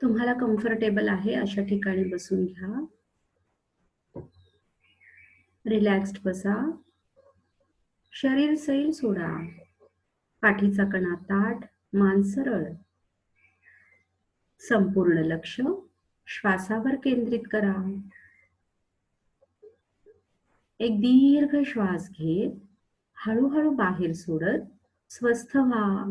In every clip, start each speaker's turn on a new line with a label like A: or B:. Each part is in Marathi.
A: तुम्हाला कम्फर्टेबल आहे अशा ठिकाणी बसून घ्या. रिलॅक्स्ड बसा. शरीर सैल सोडा. पाठीचा कणा ताठ, मान सरळ. संपूर्ण लक्ष श्वासावर केंद्रित करा. एक दीर्घ श्वास घेत हळूहळू बाहेर सोडत स्वस्थ व्हा.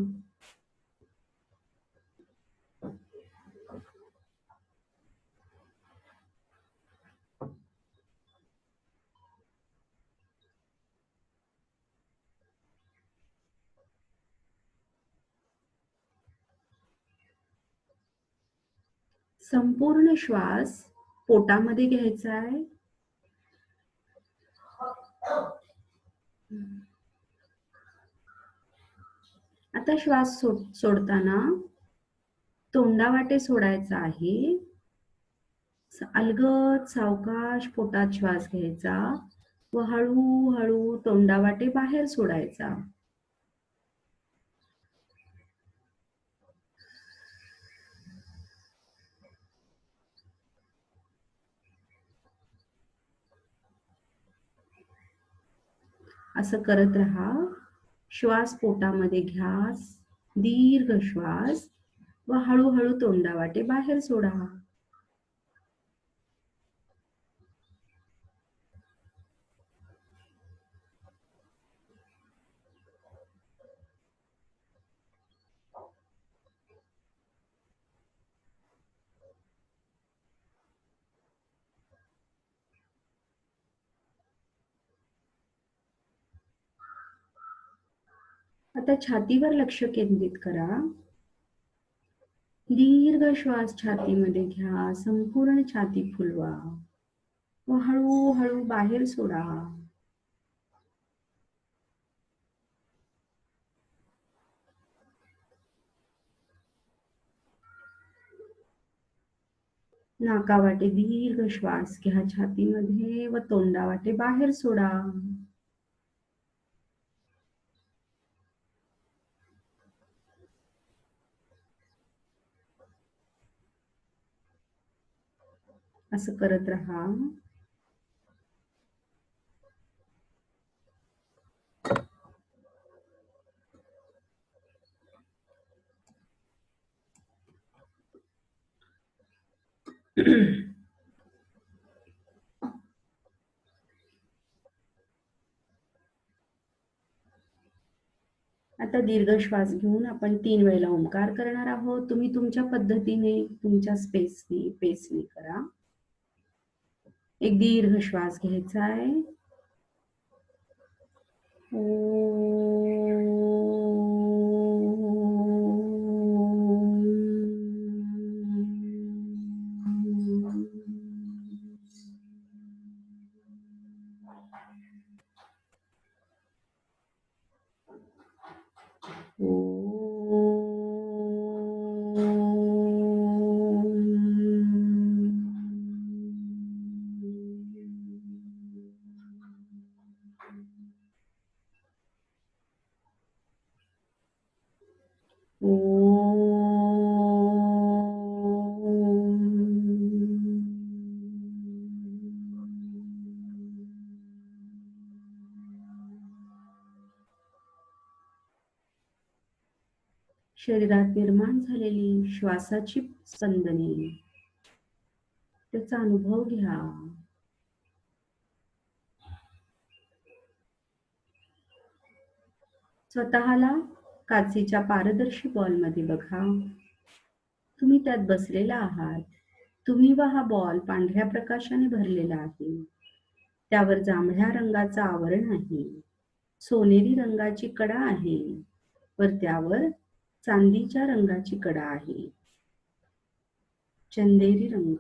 A: संपूर्ण श्वास पोटामध्ये घ्यायचा आहे. आता श्वास सोडताना तोंडावाटे सोडायचा आहे. अलगद सावकाश पोटात श्वास घ्यायचा व हळूहळू तोंडावाटे बाहेर सोडायचा. असं करत राहा. श्वास पोटामध्ये घ्या, दीर्घ श्वास व हळूहळू तोंडावाटे बाहेर सोडा. आता छातीवर लक्ष केंद्रित करा. दीर्घ श्वास छातीमध्ये घ्या, संपूर्ण छाती फुलवा व हळूहळू बाहेर सोडा. नाकावाटे दीर्घ श्वास घ्या छातीमध्ये व तोंडावाटे बाहेर सोडा. असं करत राहा. आता दीर्घ श्वास घेऊन आपण 3 वेळेला ओंकार करणार आहोत. तुम्ही तुमच्या पद्धतीने तुमच्या पेसने करा. एक दीर्घ श्वास घ्यायचा आहे. शरीरात निर्माण झालेली श्वासाची स्पंदने त्याचा अनुभव घ्या. स्वतःला काचेच्या पारदर्शी बॉलमध्ये बघा. तुम्ही त्यात बसलेला आहात. तुम्ही व हा बॉल पांढऱ्या प्रकाशाने भरलेला आहे. त्यावर जांभळ्या रंगाचं आवरण आहे. सोनेरी रंगाची कडा आहे. वर त्यावर चांदीच्या रंगाची कडा आहे. चंदेरी रंग.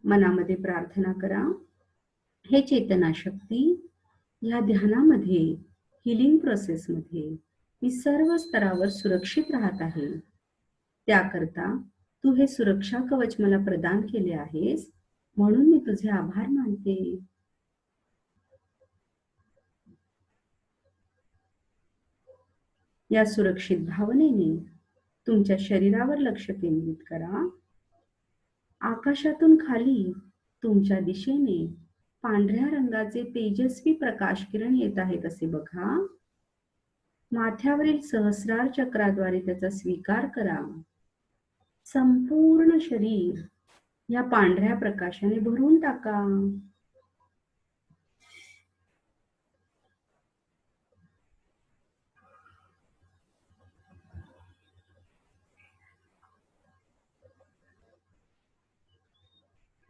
A: मनामध्ये प्रार्थना करा. हे चेतना शक्ती ह्या ध्यानामध्ये, हिलिंग प्रोसेसमध्ये मी सर्व स्तरावर सुरक्षित राहत आहे. त्याकरता तू हे सुरक्षा कवच मला प्रदान केले आहेस, म्हणून मी तुझे आभार मानते. या सुरक्षित भावनेने तुमच्या शरीरावर लक्ष केंद्रित करा. आकाशातून खाली तुमच्या दिशेने पांढऱ्या रंगाचे तेजस्वी प्रकाश किरण येत आहेत असे बघा. माथ्यावरील सहस्रार चक्राद्वारे त्याचा स्वीकार करा. संपूर्ण शरीर या पांढऱ्या प्रकाशाने भरून टाका.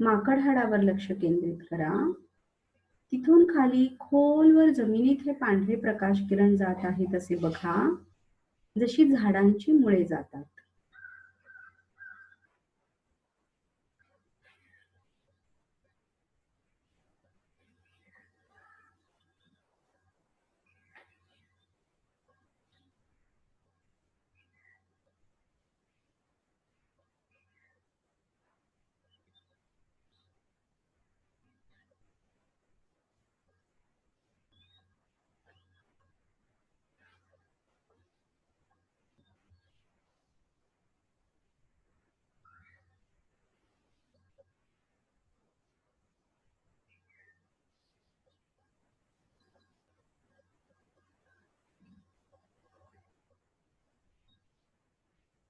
A: माकड हाडावर लक्ष केंद्रित करा. तिथून खाली खोलवर जमिनीत हे पांढरे प्रकाश किरण जात आहेत असे बघा, जशी झाडांची मुळे जातात.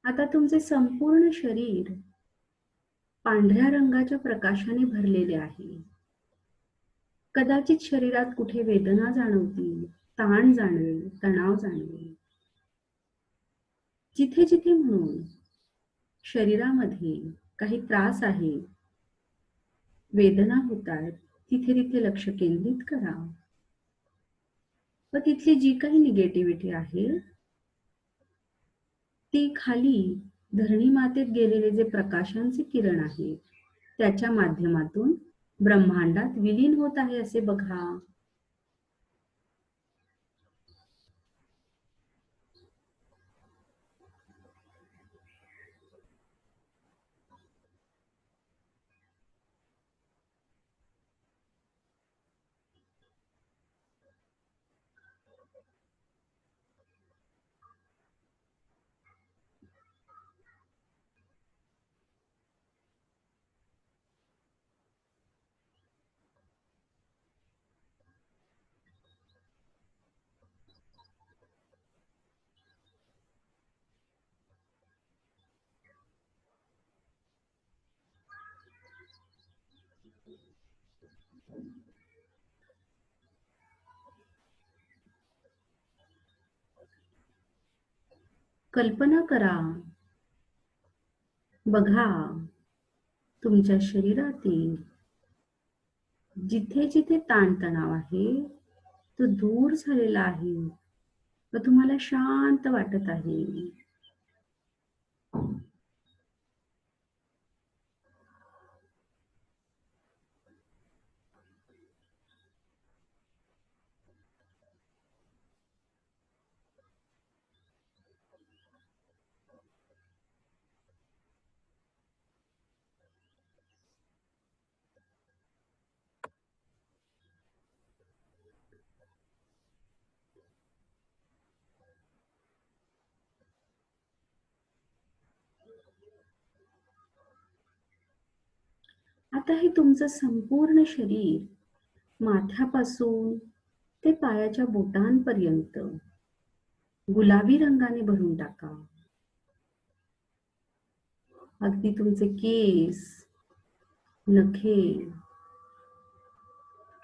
A: आता तुमचे संपूर्ण शरीर पांढऱ्या रंगाच्या प्रकाशाने भरलेले आहे. कदाचित शरीरात कुठे वेदना जाणवतील, ताण जाणवेल, तणाव जाणवेल. जिथे जिथे म्हणून शरीरामध्ये काही त्रास आहे, वेदना होतात, तिथे तिथे लक्ष केंद्रित करा व तिथली जी काही निगेटिव्हिटी आहे ती खाली धरणी मातेत गेलेले जे प्रकाशांचे किरण आहे त्याच्या माध्यमातून ब्रह्मांडात विलीन होत आहे असे बघा. कल्पना करा, बघा, तुमच्या शरीरातील जिथे जिथे ताणतणाव आहे तो दूर झालेला आहे व तुम्हाला शांत वाटत आहे. आता हे तुमचं संपूर्ण शरीर माथ्यापासून ते पायाच्या बोटांपर्यंत गुलाबी रंगाने भरून टाका. अगदी तुमचे केस, नखे,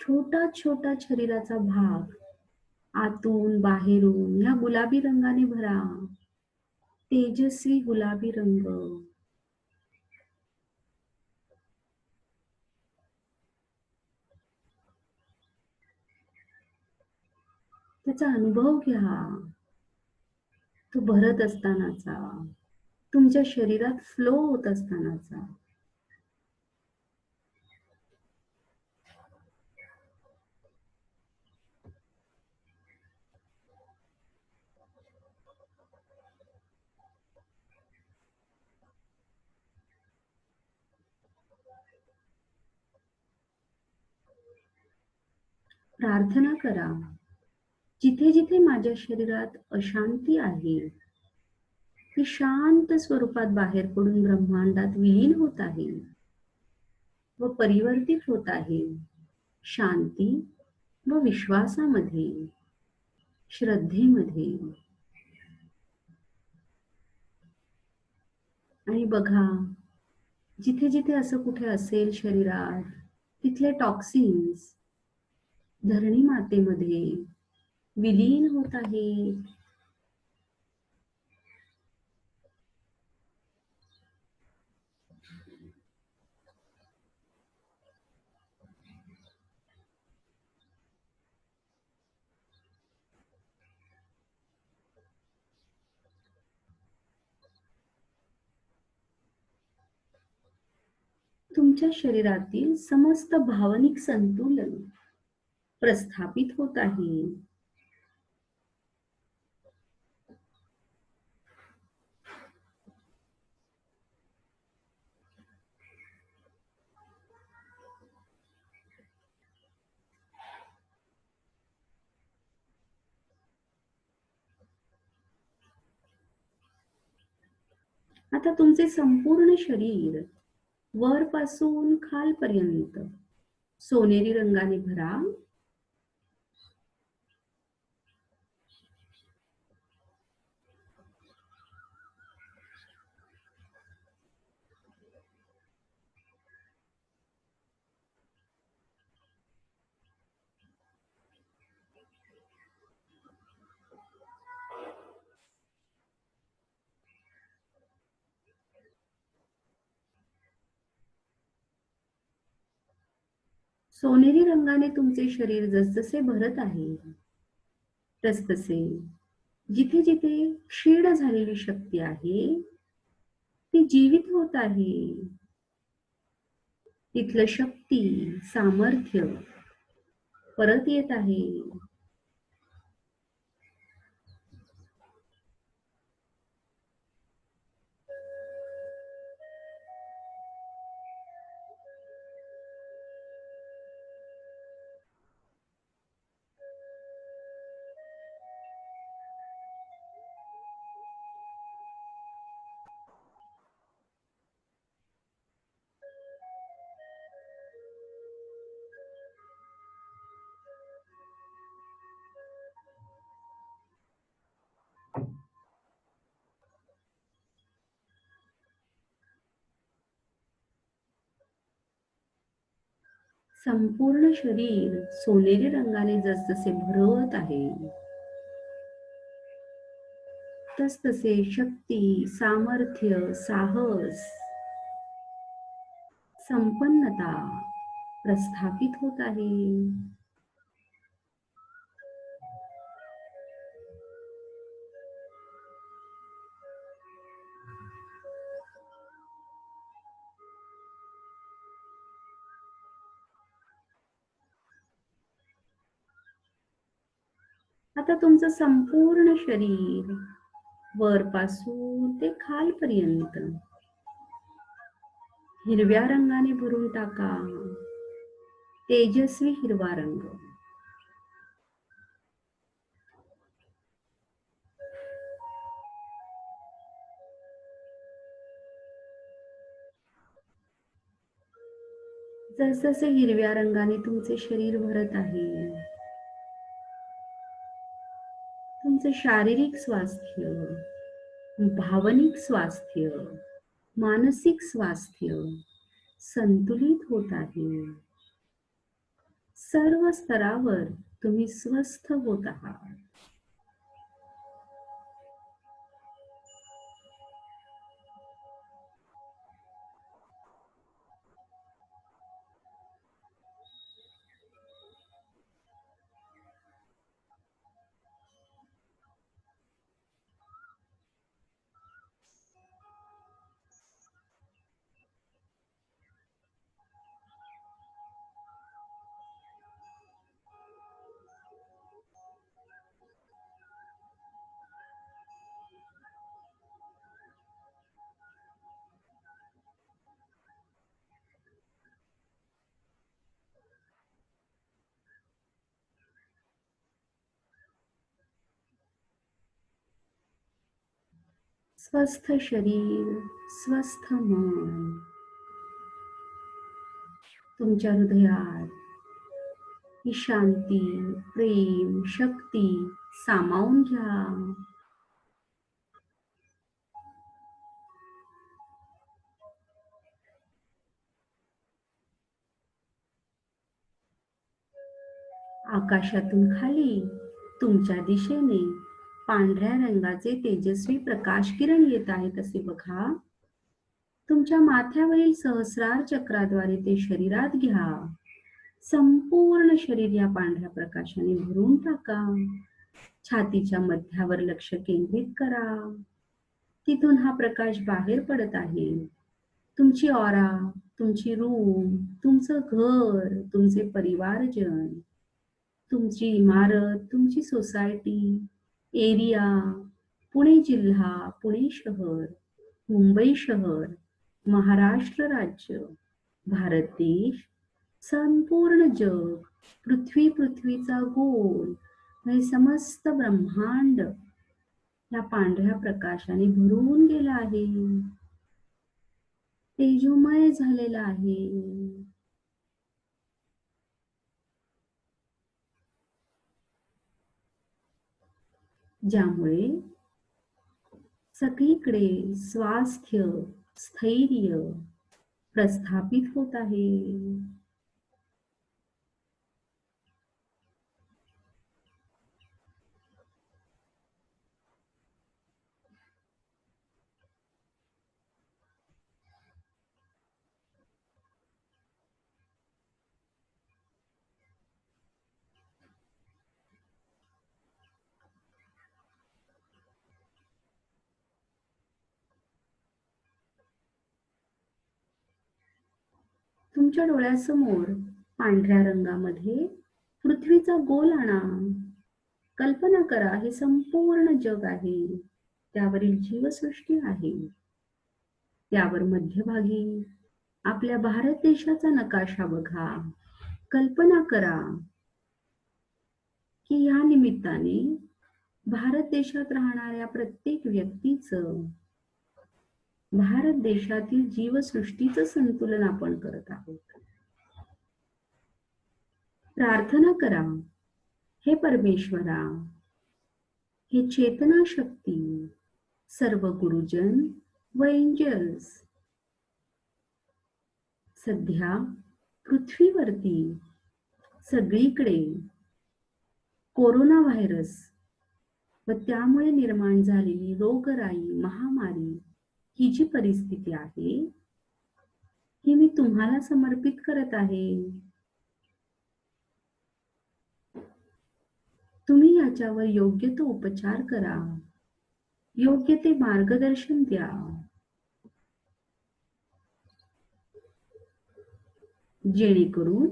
A: छोटा छोटा शरीराचा भाग आतून बाहेरून या गुलाबी रंगाने भरा. तेजस्वी गुलाबी रंग. त्याचा अनुभव घ्या, तो भरत असतानाचा, तुमच्या शरीरात फ्लो होत असतानाचा. प्रार्थना करा. जिथे जिथे माझ्या शरीरात अशांती आहे, ती शांत स्वरूपात बाहेर पडून ब्रह्मांडात विलीन होत आहे व परिवर्तित होत आहे. शांती व विश्वासामध्ये, श्रद्धेमध्ये. आणि बघा, जिथे जिथे असं कुठे असेल शरीरात, तिथले टॉक्सिन्स धरणी मातेमध्ये विलीन होत आहेत. तुमच्या शरीरातील समस्त भावनिक संतुलन प्रस्थापित होत आहे. आता तुमचे संपूर्ण शरीर वरपासून खालपर्यंत सोनेरी रंगाने भरा. सोनेरी रंगाने तुमचे शरीर जसजसे भरत आहे, तसतसे जिथे जिथे क्षीण झालेली शक्ती आहे, ती जीवित होत आहे. तिथलं शक्ती, सामर्थ्य परत येत आहे. संपूर्ण शरीर सोनेरी रंगाने जसजसे भरत आहे, तसतसे शक्ती, सामर्थ्य, साहस, संपन्नता प्रस्थापित होत आहे. आता तुमचं संपूर्ण शरीर वरपासून ते खालपर्यंत हिरव्या रंगाने भरून टाका. तेजस्वी हिरवा रंग. जसजसे हिरव्या रंगाने तुमचे शरीर भरत आहे, तुमचे शारीरिक स्वास्थ्य, भावनिक स्वास्थ्य, मानसिक स्वास्थ्य संतुलित होत आहे. सर्व स्तरावर तुम्ही स्वस्थ होत आहात. स्वस्थ शरीर, स्वस्थ मन. तुमच्या हृदयात ही शांती, प्रेम, शक्ती सामावून घ्या. आकाशातून खाली तुमच्या दिशेने पांढऱ्या रंगाचे तेजस्वी प्रकाश किरण येत आहेत असे बघा. तुमच्या माथ्यावरील सहस्रार चक्राद्वारे ते शरीरात घ्या. संपूर्ण शरीर या पांढऱ्या प्रकाशाने भरून टाका. छातीच्या मध्यावर लक्ष केंद्रित करा. तिथून हा प्रकाश बाहेर पडत आहे. तुमची ऑरा, तुमची रूम, तुमचं घर, तुमचे परिवारजन, तुमची इमारत, तुमची सोसायटी, एरिया, पुणे जिल्हा, पुणे शहर, मुंबई शहर, महाराष्ट्र राज्य, भारत देश, संपूर्ण जग, पृथ्वीचा गोल, हे समस्त ब्रह्मांड या पांढऱ्या प्रकाशाने भरून गेला आहे. तेजोमय झालेला आहे. ज्यामुळे सगळीकडे स्वास्थ्य, स्थैर्य प्रस्थापित होत आहे. तुमच्या डोळ्यासमोर पांढऱ्या रंगामध्ये पृथ्वीचा गोल आणा. कल्पना करा हे संपूर्ण जग आहे. त्यावरील जीवसृष्टी आहे. त्यावर मध्यभागी आपल्या भारत देशाचा नकाशा बघा. कल्पना करा की या निमित्ताने भारत देशात राहणाऱ्या प्रत्येक व्यक्तीचं, भारत देशातील जीवसृष्टीचं संतुलन आपण करत आहोत. प्रार्थना करा, हे परमेश्वरा, हे चेतना शक्ती, सर्व गुरुजन व एंजल्स, सध्या पृथ्वीवरती सगळीकडे कोरोना व्हायरस व त्यामुळे निर्माण झालेली रोगराई, महामारी, ही जी परिस्थिती आहे ही मी तुम्हाला समर्पित करत आहे. तुम्ही याच्यावर योग्य तो उपचार करा. योग्य ते मार्गदर्शन द्या. जेणेकरून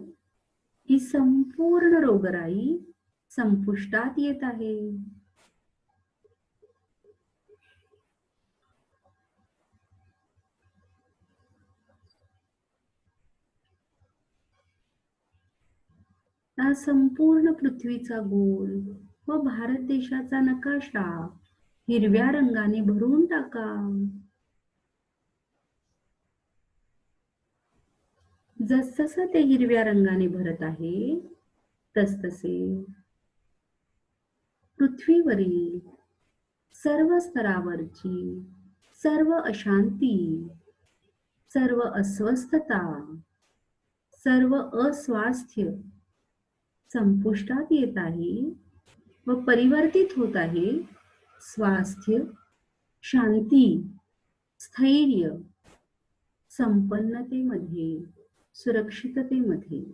A: ही संपूर्ण रोगराई संपुष्टात येत आहे. हा संपूर्ण पृथ्वीचा गोल व भारत देशाचा नकाशा हिरव्या रंगाने भरून टाका. जसजसं ते हिरव्या रंगाने भरत आहे तसतसे पृथ्वीवरील सर्व स्तरावरची सर्व अशांती, सर्व अस्वस्थता, सर्व अस्वास्थ्य संपुष्टात येत आहे व परिवर्तित होत आहे स्वास्थ्य, शांती, स्थैर्य, संपन्नतेमध्ये, सुरक्षिततेमध्ये.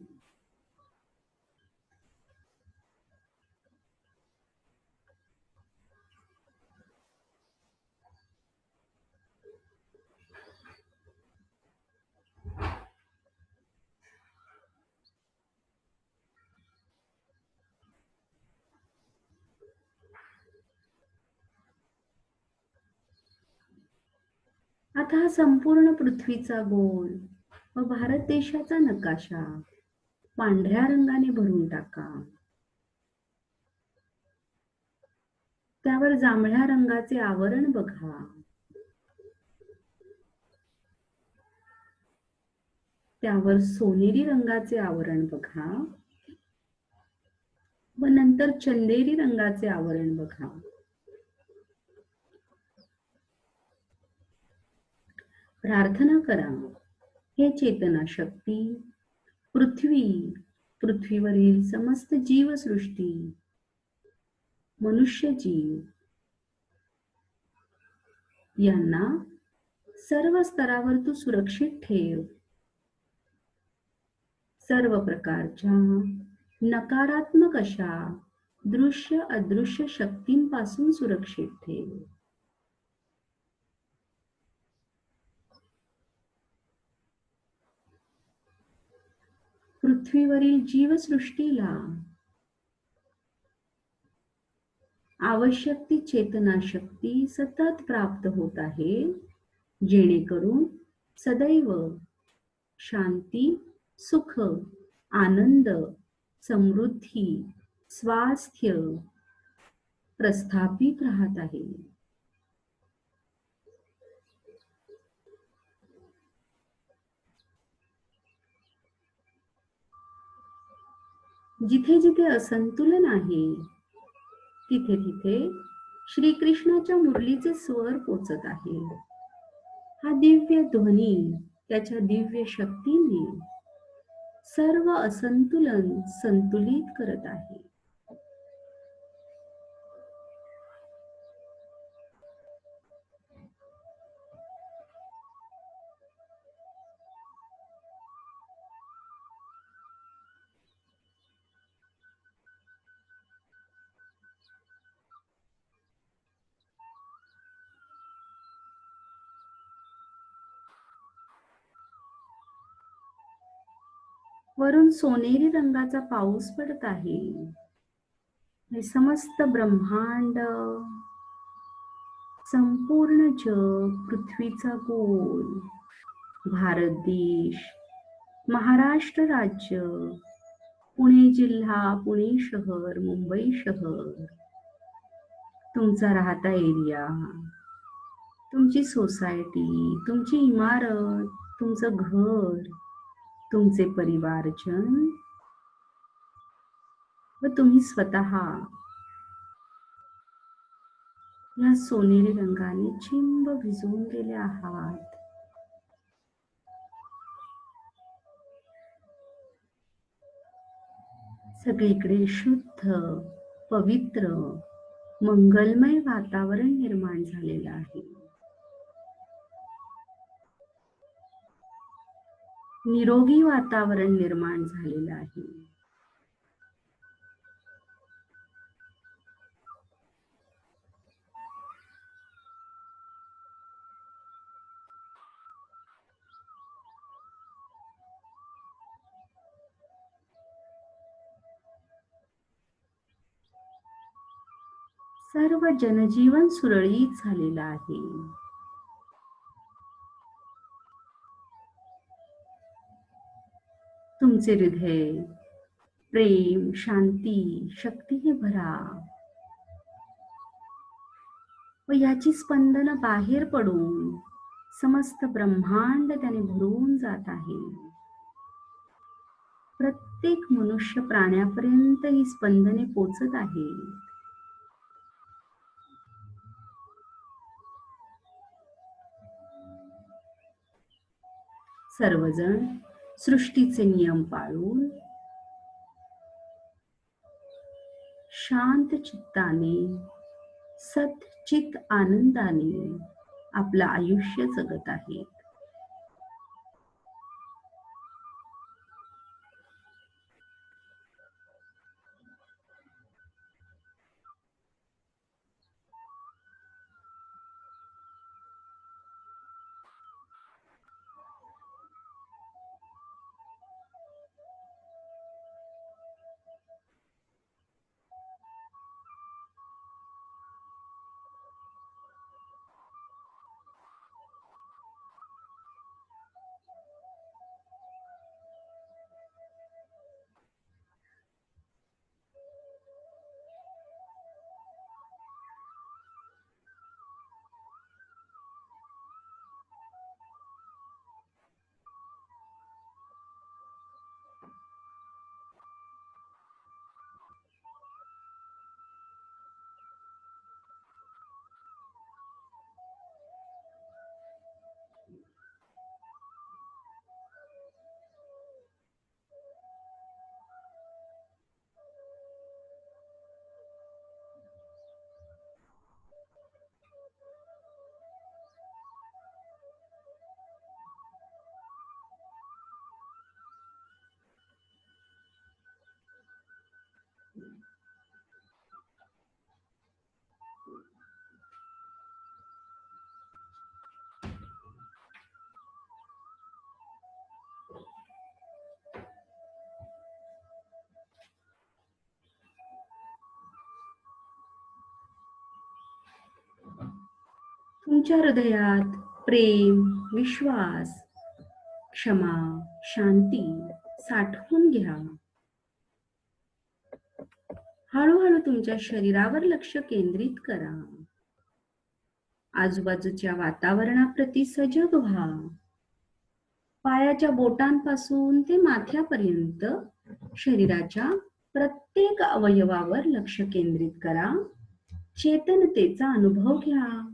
A: आता हा संपूर्ण पृथ्वीचा गोल व भारत देशाचा नकाशा पांढऱ्या रंगाने भरून टाका. त्यावर जांभळ्या रंगाचे आवरण बघा. त्यावर सोनेरी रंगाचे आवरण बघा व नंतर चंदेरी रंगाचे आवरण बघा. प्रार्थना करा, हे चेतना शक्ती, पृथ्वी, पृथ्वीवरील समस्त जीवसृष्टी, मनुष्य जीव यांना सर्व स्तरावर तू सुरक्षित ठेव. सर्व प्रकारच्या नकारात्मक अशा दृश्य अदृश्य शक्तींपासून सुरक्षित ठेव. पृथ्वीवरील जीवसृष्टीला आवश्यक ती चेतना शक्ती सतत प्राप्त होत आहे, जेणेकरून सदैव शांती, सुख, आनंद, समृद्धी, स्वास्थ्य प्रस्थापित राहत आहे. जिथे जिथे असंतुलन आहे, तिथे तिथे श्रीकृष्णाच्या मुरलीचे स्वर पोचत आहे. हा दिव्य ध्वनी त्याच्या दिव्य शक्तीने सर्व असंतुलन संतुलित करत आहे. वरून सोनेरी रंगाचा पाऊस पडत आहे. हे समस्त ब्रह्मांड, संपूर्ण जग, पृथ्वीचा गोल, भारत देश, महाराष्ट्र राज्य, पुणे जिल्हा, पुणे शहर, मुंबई शहर, तुमचा राहता एरिया, तुमची सोसायटी, तुमची इमारत, तुमचं घर, तुमचे परिवारजन व तुम्ही स्वतः या सोनेरी रंगाने चिंब भिजवून गेले आहात. सगळीकडे शुद्ध, पवित्र, मंगलमय वातावरण निर्माण झालेलं आहे. निरोगी वातावरण निर्माण झालेलं आहे. सर्व जनजीवन सुरळीत झालेलं आहे. तुमचे हृदय प्रेम, शांती, शक्तीने भरा व याची स्पंदन बाहेर पडून समस्त ब्रह्मांड त्याने भरून जात आहे. प्रत्येक मनुष्य प्राण्यापर्यंत ही स्पंदने पोचत आहेत. सर्वजण सृष्टीचे नियम पाळून शांत चित्ताने, सतचित आनंदाने आपलं आयुष्य जगत आहेत. तुमच्या हृदयात प्रेम, विश्वास, क्षमा, शांती साठवून घ्या. हळूहळू तुमच्या शरीरावर लक्ष केंद्रित करा. आजूबाजूच्या वातावरणाप्रती सजग व्हा. पायाच्या बोटांपासून ते माथ्यापर्यंत शरीराच्या प्रत्येक अवयवावर लक्ष केंद्रित करा. चेतनतेचा अनुभव घ्या.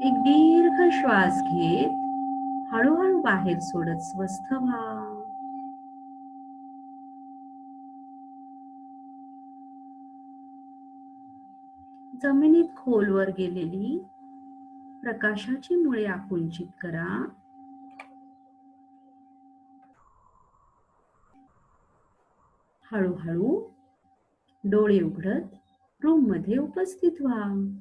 A: एक दीर्घ श्वास घेत हळूहळू बाहेर सोडत स्वस्थ व्हा. जमिनीत खोलवर गेलेली प्रकाशाची मुळे आकुंचित करा. हळूहळू डोळे उघडत रूम मध्ये उपस्थित व्हा.